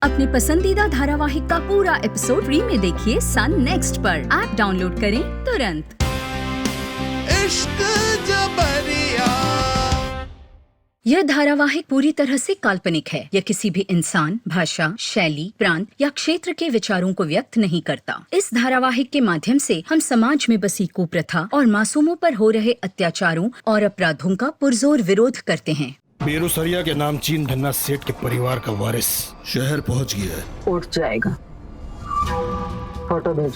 अपने पसंदीदा धारावाहिक का पूरा एपिसोड फ्री में देखिए सन नेक्स्ट पर। ऐप डाउनलोड करें तुरंत। इश्क जबरिया। यह धारावाहिक पूरी तरह से काल्पनिक है। यह किसी भी इंसान, भाषा, शैली, प्रांत या क्षेत्र के विचारों को व्यक्त नहीं करता। इस धारावाहिक के माध्यम से हम समाज में बसी कुप्रथा और मासूमों पर हो रहे अत्याचारों और अपराधों का पुरजोर विरोध करते हैं। बेरुसरिया के नामचीन धन्ना सेठ के परिवार का वारिस शहर पहुंच गया है। उठ जाएगा। फोटो भेज।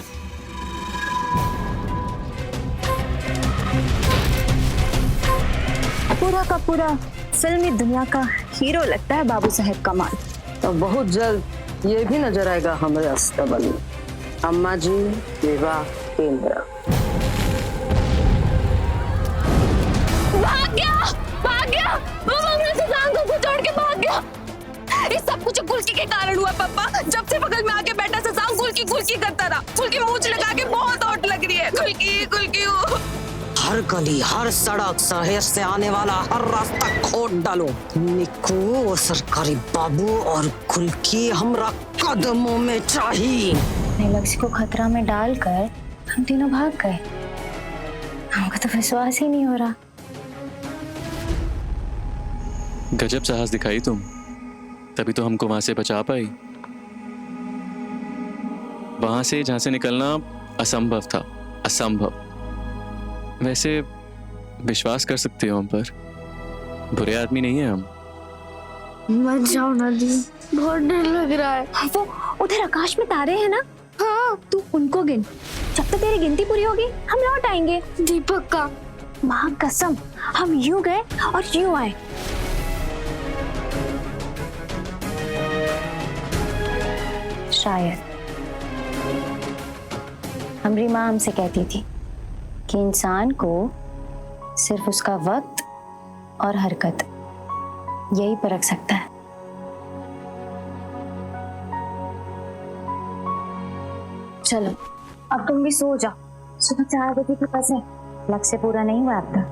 पूरा का पूरा फिल्मी दुनिया का हीरो लगता है बाबू साहेब कमाल। तो बहुत जल्द ये भी नजर आएगा हमारे अस्तबल में। अम्मा जी विवाह केंद्र। भाग गया, भाग गया। को छोड़ के भाग गया। ये सब कुछ कुल्की के कारण हुआ पापा। जब से बगल में आके बैठा ससांग कुल्की कुल्की करता रहा। कुल्की मूंछ लगा के बहुत हॉट लग रही है। कुल्की कुल्की। हर गली, हर सड़क, शहर से आने वाला हर रास्ता खोद डालो। निक्कू, वो सरकारी बाबू और कुल्की हमरा कदमों में चाहिए। अपने लक्ष्य को खतरा में डालकर हम तीनों भाग गए। हमको तो विश्वास ही नहीं हो रहा। गजब साहस दिखाई तुम, तभी तो हमको वहां से बचा पाई। वहां से जहां से निकलना असंभव था, असंभव। वैसे विश्वास कर सकते हो हम पर, बुरे आदमी नहीं है हम। मत जाओ नदी, बहुत डर लग रहा है। वो उधर आकाश में तारे हैं ना? हाँ, तू उनको गिन। जब तक तेरी गिनती पूरी होगी हम लौट आएंगे। दीपक का माँ कसम, हम यूं गए और यूं आए। शायद हमारी माँ हमसे कहती थी कि इंसान को सिर्फ उसका वक्त और हरकत यही परख सकता है। चलो अब तुम भी सो जाओ। सुबह 4 बजे के पास है। लक्ष्य पूरा नहीं हुआ आपका।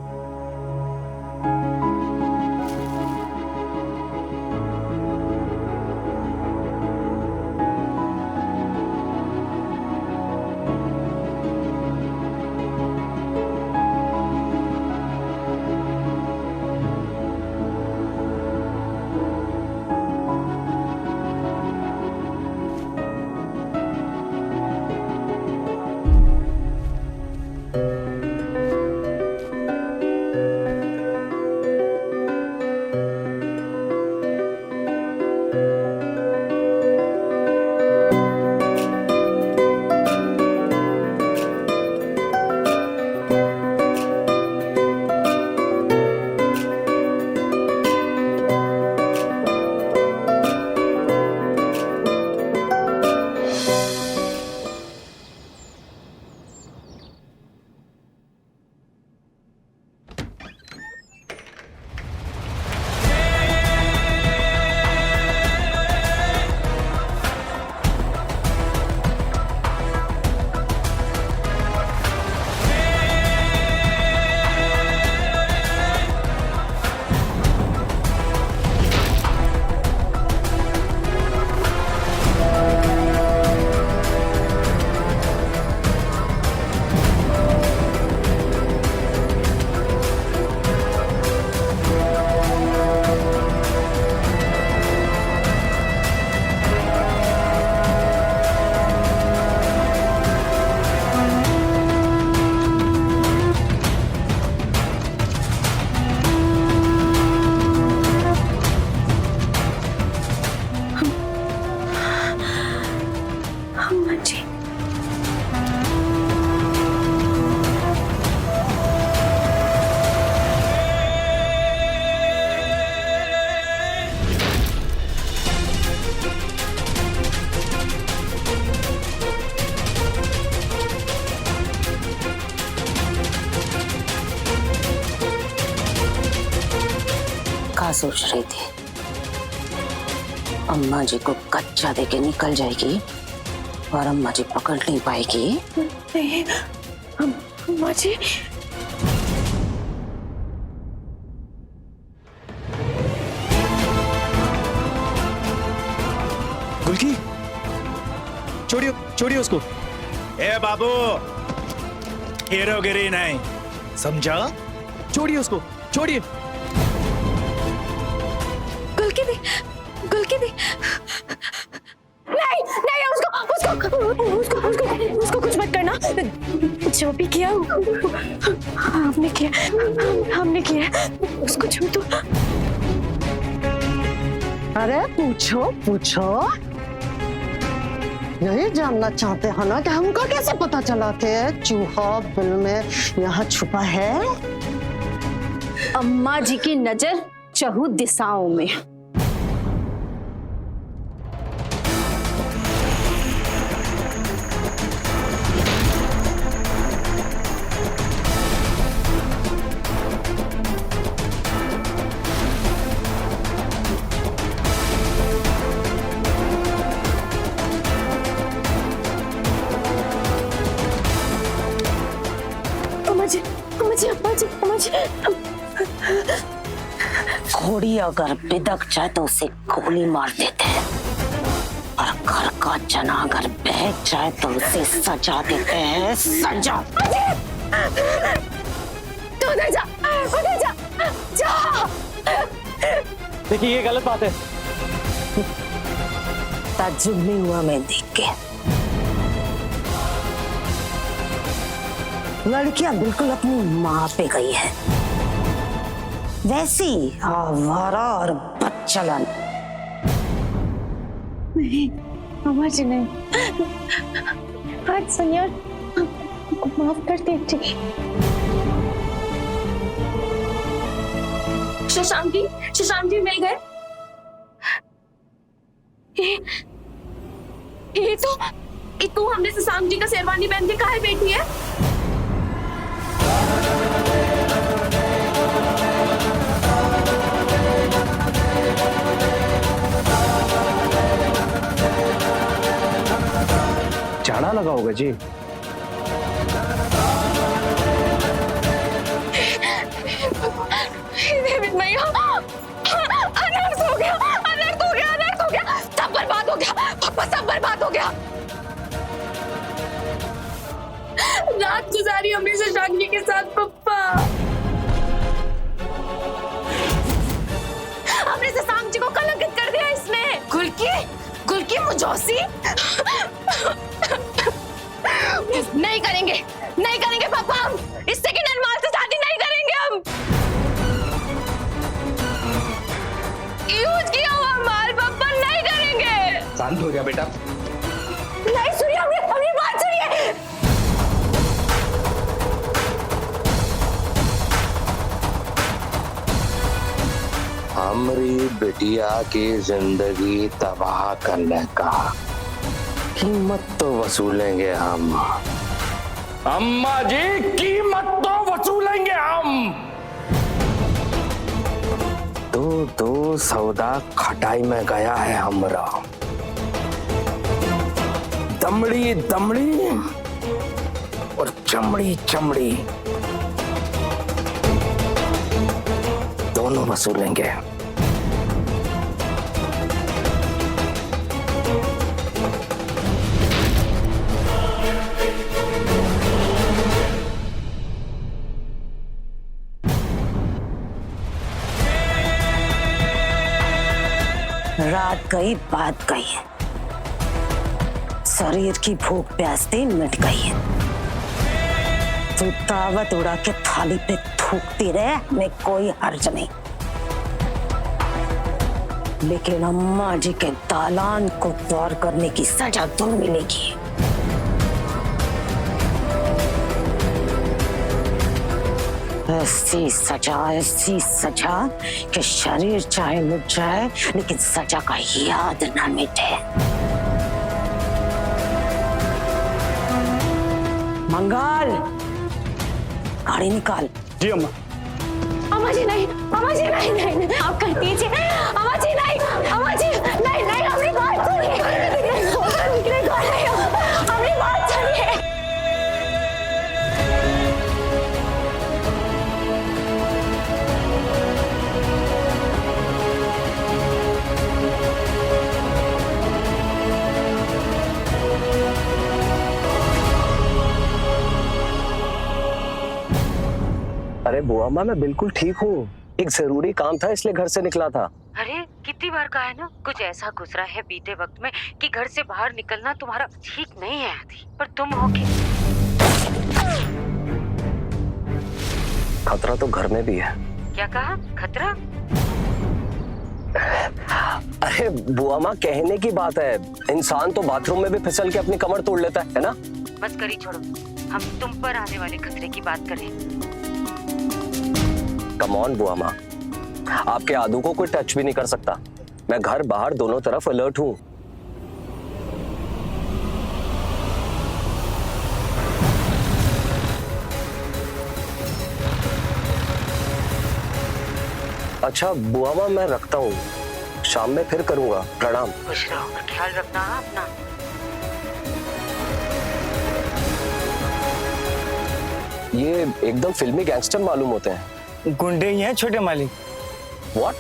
सोच रही थी अम्मा जी को कच्चा देके निकल जाएगी और अम्मा जी पकड़ नहीं पाएगी। अम्मा जी कुल्की, छोड़िए छोड़िए उसको। ए बाबू, हीरोगिरी नहीं, समझा? छोड़िए उसको, छोड़िए। गुल की दी नहीं नहीं, उसको कुछ मत करना। जो भी किया हमने किया, उसको छू दो। अरे पूछो, यही जानना चाहते हैं ना कि हमको कैसे पता चला कि चूहा बिल में यहाँ छुपा है? अम्मा जी की नजर चहु दिशाओं में। अम्मा जी। घोड़ी अगर बिदक जाए तो उसे गोली मार देते हैं, और घर का चना अगर बहक जाए तो उसे सजा देते हैं, सजा। तो उधर जा। देखिए ये गलत बात है। ताज्जुब नहीं हुआ मैं देख के। लड़कियां बिल्कुल अपनी माँ पे गई है, वैसी आवारा और बच्चलन। नहीं अम्मा जी नहीं, आज सुनिए, माफ कर दीजिए। शशांक जी मिल गए। ये तो हमने शशांक जी का शेरवानी पहन के काहे बैठी है? जाना लगा होगा जी। देवित भैया, अनर्थ हो गया। सब बर्बाद हो गया पापा, सब बर्बाद हो गया। रात गुजारी हमने शशांक जी के साथ पप्पा। हमने शशांक जी को कलंकित कर दिया इसने। गुलकी मुझौसी। नहीं करेंगे पापा, हम इस सेकंड हैंड माल से शादी नहीं करेंगे। हम यूज किया हुआ माल पापा नहीं करेंगे। शांत हो गया बेटा। नहीं सुनिए, अपनी बात सुनिए। हमारी बिटिया की जिंदगी तबाह करने का कीमत तो वसूलेंगे हम। अम्मा जी, कीमत तो वसूलेंगे हम। दो सौदा खटाई में गया है हमरा। दमड़ी और चमड़ी दोनों वसूलेंगे। रात गई बात गई, शरीर की भूख प्यास थी मिट गई। तू दावत उड़ा के थाली पे थूकती रहे, में कोई हर्ज नहीं, लेकिन अम्मा जी के दालान को पार करने की सजा तो मिलेगी। ऐसी सजा कि शरीर चाहे मिट जाए लेकिन सजा का याद ना मिटे। मंगल, गाड़ी निकाल। जी अम्मा। अम्मा जी नहीं, आप कर दीजिए। अम्मा जी नहीं, अपनी बात सुनिए। अपनी बात सुनिए। अरे बुआ माँ मैं बिल्कुल ठीक हूँ, एक जरूरी काम था इसलिए घर से निकला था। अरे कितनी बार कहा है ना, कुछ ऐसा गुजरा है बीते वक्त में कि घर से बाहर निकलना तुम्हारा ठीक नहीं है आदि, पर तुम हो के खतरा तो घर में भी है। क्या कहा? खतरा? अरे बुआ माँ कहने की बात है, इंसान तो बाथरूम में भी फिसल के अपनी कमर तोड़ लेता है ना। बस करी छोड़ो, हम तुम पर आने वाले खतरे की बात करें। कम ऑन बुआ माँ, आपके आदू को कोई टच भी नहीं कर सकता। मैं घर बाहर दोनों तरफ अलर्ट हूँ। अच्छा बुआ माँ मैं रखता हूँ, शाम में फिर करूंगा। प्रणाम। खुश रहो और ख्याल रखना अपना। ये एकदम फिल्मी गैंगस्टर मालूम होते हैं। गुंडे ही हैं छोटे मालिक। व्हाट?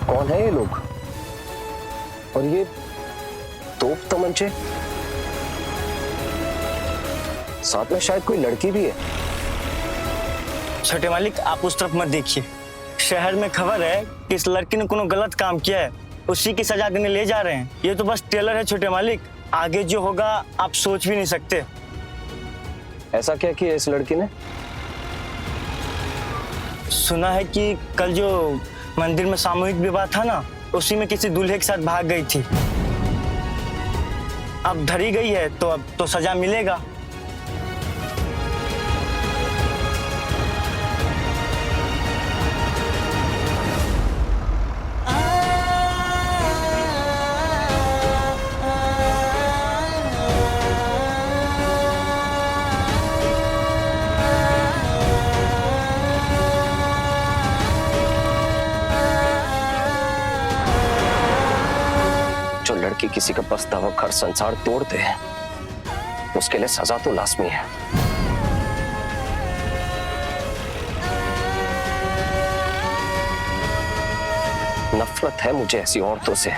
कौन है ये लोग? और ये तोप तमंचे, साथ में शायद कोई लड़की भी है। छोटे मालिक आप उस तरफ मत देखिए, शहर में खबर है कि इस लड़की ने कोनो गलत काम किया है, उसी की सजा देने ले जा रहे हैं। ये तो बस ट्रेलर है छोटे मालिक, आगे जो होगा आप सोच भी नहीं सकते। ऐसा क्या किया इस लड़की ने? सुना है कि कल जो मंदिर में सामूहिक विवाह था ना, उसी में किसी दूल्हे के साथ भाग गई थी। अब धरी गई है तो अब तो सजा मिलेगा। जो लड़की किसी का बसता हुआ घर संसार तोड़ दे, उसके लिए सजा तो लाजमी है। नफरत है मुझे ऐसी औरतों से।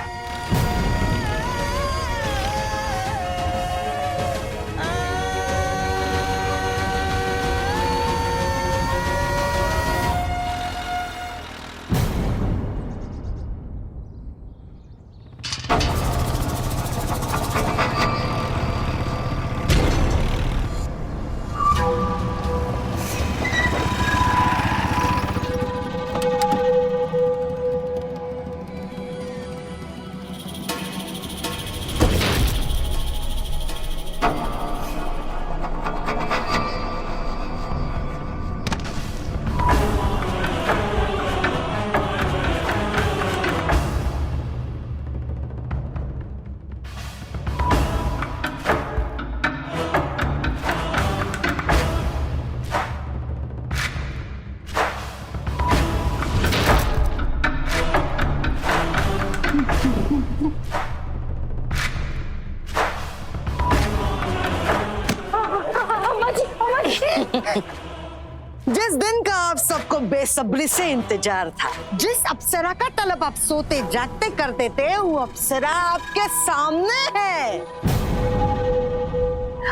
जिस दिन का आप सबको बेसब्री से इंतजार था, जिस अप्सरा का तलब आप सोते जागते करते थे, वो अप्सरा आपके सामने है।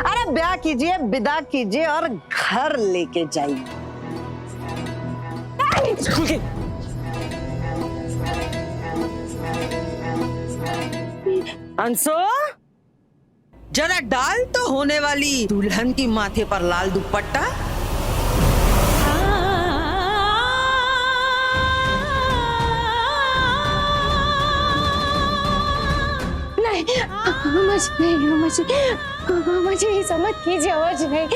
अरे ब्याह कीजिए, विदा कीजिए और घर लेके जाइए। अंशु, जरा डाल तो होने वाली दुल्हन की माथे पर लाल दुपट्टा। मुझे ये समझ कीजिए, आवाज नहीं।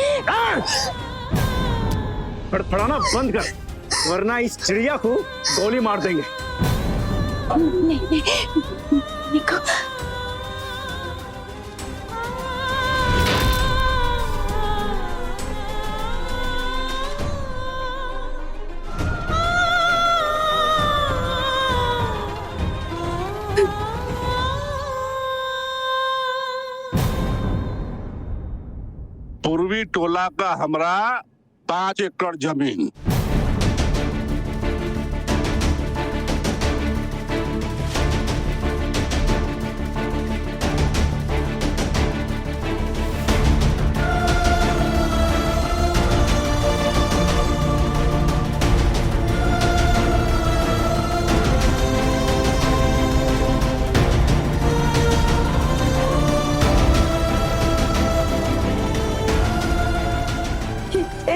फड़फड़ाना बंद कर, वरना इस चिड़िया को गोली मार देंगे। नहीं, निको। पूर्वी टोला का हमरा 5 एकड़ जमीन,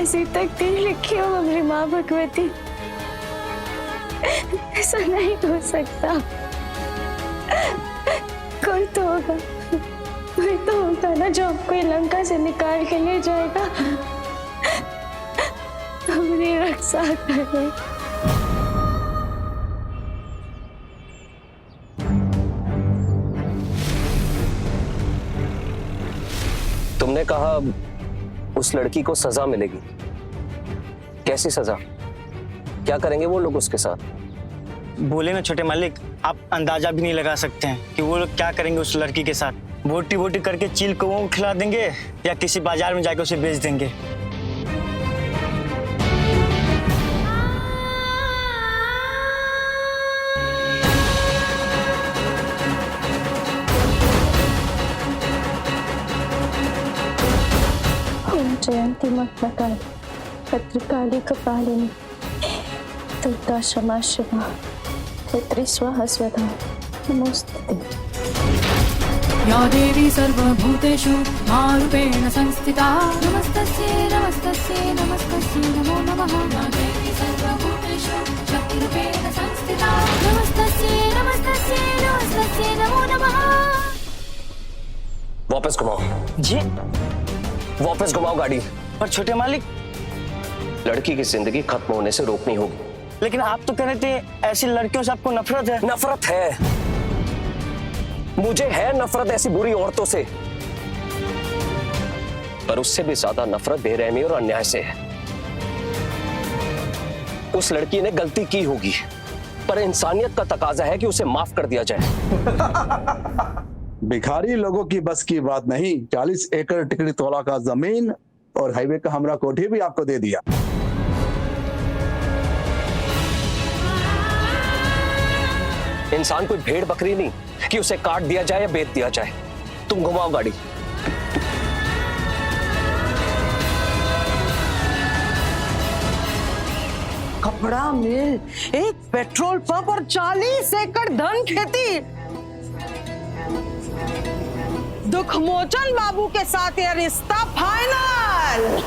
ऐसी तकदीर लिखी हो हमारी माँ भगवती, ऐसा नहीं हो सकता। कोई तो होगा ना जो आपको लंका से निकाल के ले जाएगा, हमारी रक्षा करे। तुमने कहा उस लड़की को सजा मिलेगी, कैसी सजा? क्या करेंगे वो लोग उसके साथ? बोले ना छोटे मालिक, आप अंदाजा भी नहीं लगा सकते हैं कि वो लोग क्या करेंगे उस लड़की के साथ। बोटी बोटी करके चील कौओं को खिला देंगे या किसी बाजार में जाकर उसे बेच देंगे। जयंती मत्मकाल भद्रकाली कपालिनी दुर्गा क्षमा शिवा पुत्री स्वाहा स्वधा नमोस्तुते। या देवी सर्वभूतेषु मारूपेण संस्थिता नमस्तस्यै नमस्तस्यै नमस्तस्यै नमो नमः। या देवी सर्वभूतेषु शक्तिरूपेण संस्थिता नमस्तस्यै नमस्तस्यै नमस्तस्यै नमो नमः। वापस घुमाओ जी, वापस घुमाओ गाड़ी। पर छोटे मालिक, लड़की की जिंदगी खत्म होने से रोकनी होगी। लेकिन आप तो कह रहे थे ऐसी लड़कियों से आपको नफरत है। नफरत है, मुझे है नफरत ऐसी बुरी औरतों से, पर उससे भी ज्यादा नफरत बेरहमी और अन्याय से है। उस लड़की ने गलती की होगी, पर इंसानियत का तकाजा है कि उसे माफ कर दिया जाए। भिखारी लोगों की बस की बात नहीं। 40 एकड़ टिकड़ी तोला का जमीन और हाईवे का हमरा कोठी भी आपको दे दिया। इंसान कोई भेड़ बकरी नहीं कि उसे काट दिया जाए या बेच दिया जाए। तुम घुमाओ गाड़ी। कपड़ा मिल, एक पेट्रोल पंप और 40 एकड़ धन खेती। दुखमोचन बाबू के साथ यह रिश्ता फाइनल।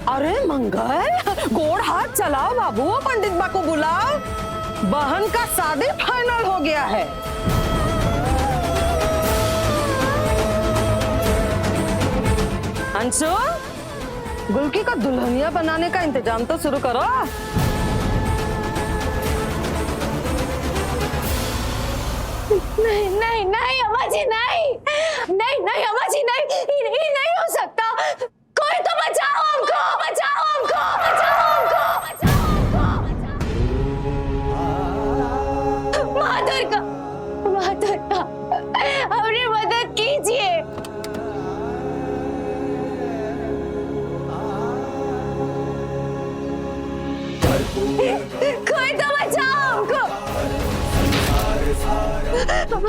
अरे मंगल, गोड़ हाथ चलाओ बाबू, पंडित बा को बुलाओ। बहन का शादी फाइनल हो गया है। अंशु, गुलकी को दुल्हनिया बनाने का इंतजाम तो शुरू करो। नहीं नहीं नहीं अम्मा जी, नहीं नहीं नहीं अम्मा जी, नहीं ये नहीं हो सकता। कोई तो बचाओ हमको, बचाओ हमको, बचाओ हमको, बचाओ हमको। माधुर का अपनी मदद कीजिए। कोई तो बचाओ हमको।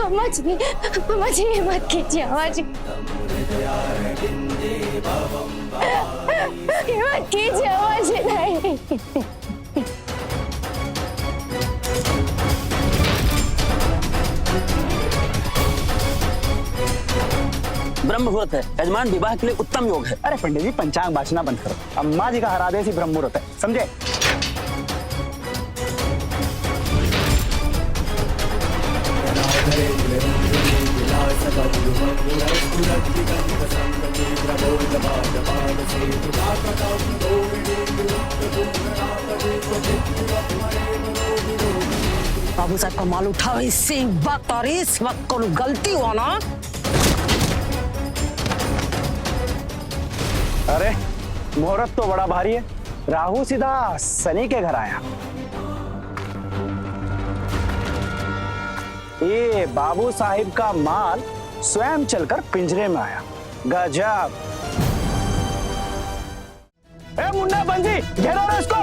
अम्मा जी मत कीजिए, अम्मा जी मत कीजिए, अम्मा जी नहीं। ब्रह्म मुहूर्त है यजमान, विवाह के लिए उत्तम योग है। अरे पंडित जी, पंचांग बाचना बंद करो। अम्मा जी का हर आदेश ही ब्रह्म मुहूर्त है, समझे? बाबू साहब का माल उठाओ इसी वक्त, और इस वक्त को गलती हुआ ना। अरे मुहूर्त तो बड़ा भारी है। राहु सीधा शनि के घर आया। ये बाबू साहिब का माल स्वयं चलकर पिंजरे में आया। गजब। ए मुन्ना बंजी, घेरो रे इसको।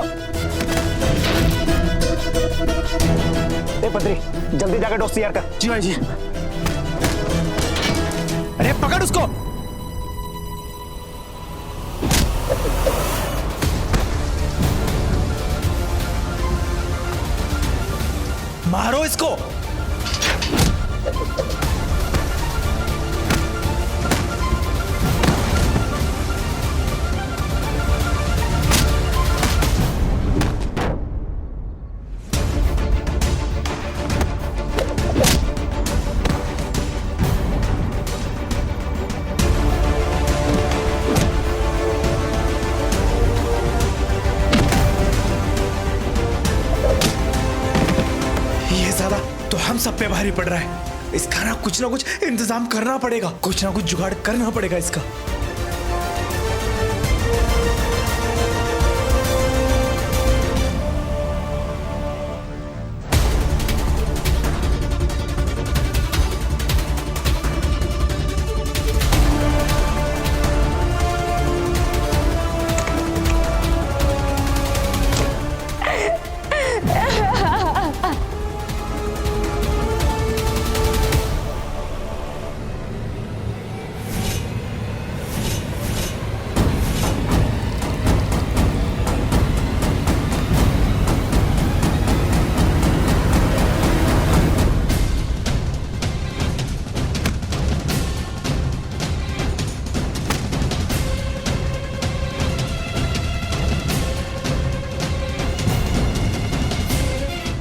ए पत्री, जल्दी जाकर डोज तैयार कर। जी भाई जी। अरे पकड़ उसको। मारो इसको। ये ज्यादा तो हम सब पे भारी पड़ रहा है। इसका ना कुछ इंतजाम करना पड़ेगा, कुछ ना कुछ जुगाड़ करना पड़ेगा इसका।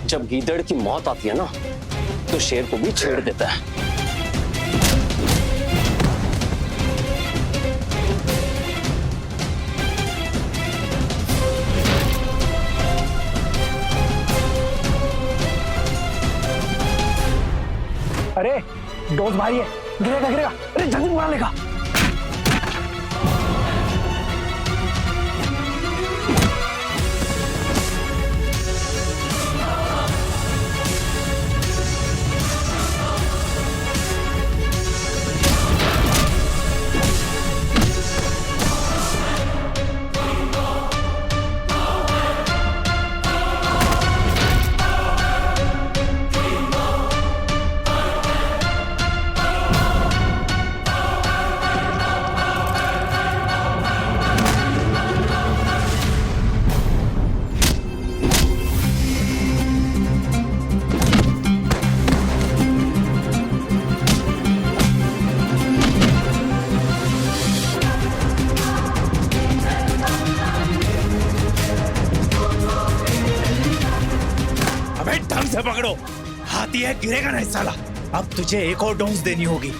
जब गीदड़ की मौत आती है ना, तो शेर को भी छेड़ देता है। अरे डोज भारी है, गिरेगा गिरेगा। अरे जल्दी बुला लेगा। ढंग से पकड़ो, हाथी है, गिरेगा नहीं साला। अब तुझे एक और डोज देनी होगी।